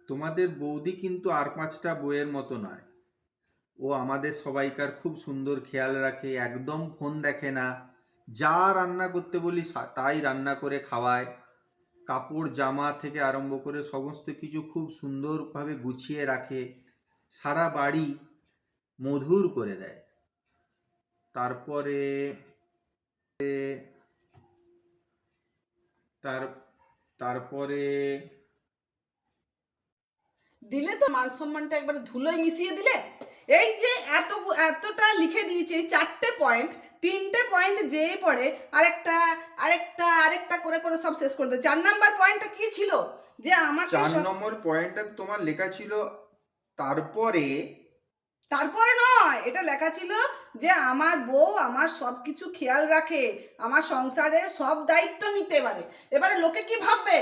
তোমাদের বৌদি কিন্তু আর 5টা বইয়ের মতো নয়। ও আমাদের সবাইকার খুব সুন্দর খেয়াল রাখে, একদম ফোন দেখে না। যা রান্না করতে বলি তাই রান্না করে খাওয়ায়। কাপড় জামা থেকে আরম্ভ করে সমস্ত কিছু খুব সুন্দরভাবে গুছিয়ে রাখে। সারা বাড়ি মধুর করে দেয়। তারপরে তার তারপরে দিলে তো মান সম্মানটা একবারে ধুলোয় মিশিয়ে দিলে। এই যে এতটা লিখে দিয়েছি, এই 4টে পয়েন্ট, 3টে পয়েন্ট যেই পড়ে আরেকটা আরেকটা আরেকটা করে করে সব শেষ করে দেয়। 4 নাম্বার পয়েন্টটা কি ছিল? যে আমাকে 4 নম্বর পয়েন্টটা তোমার লেখা ছিল তারপরে তারপরে নয়, এটা লেখা ছিল যে আমার বউ আমার সব কিছু খেয়াল রাখে, আমার সংসারের সব দায়িত্ব নিতে পারে। এবারে লোকে কি ভাববে?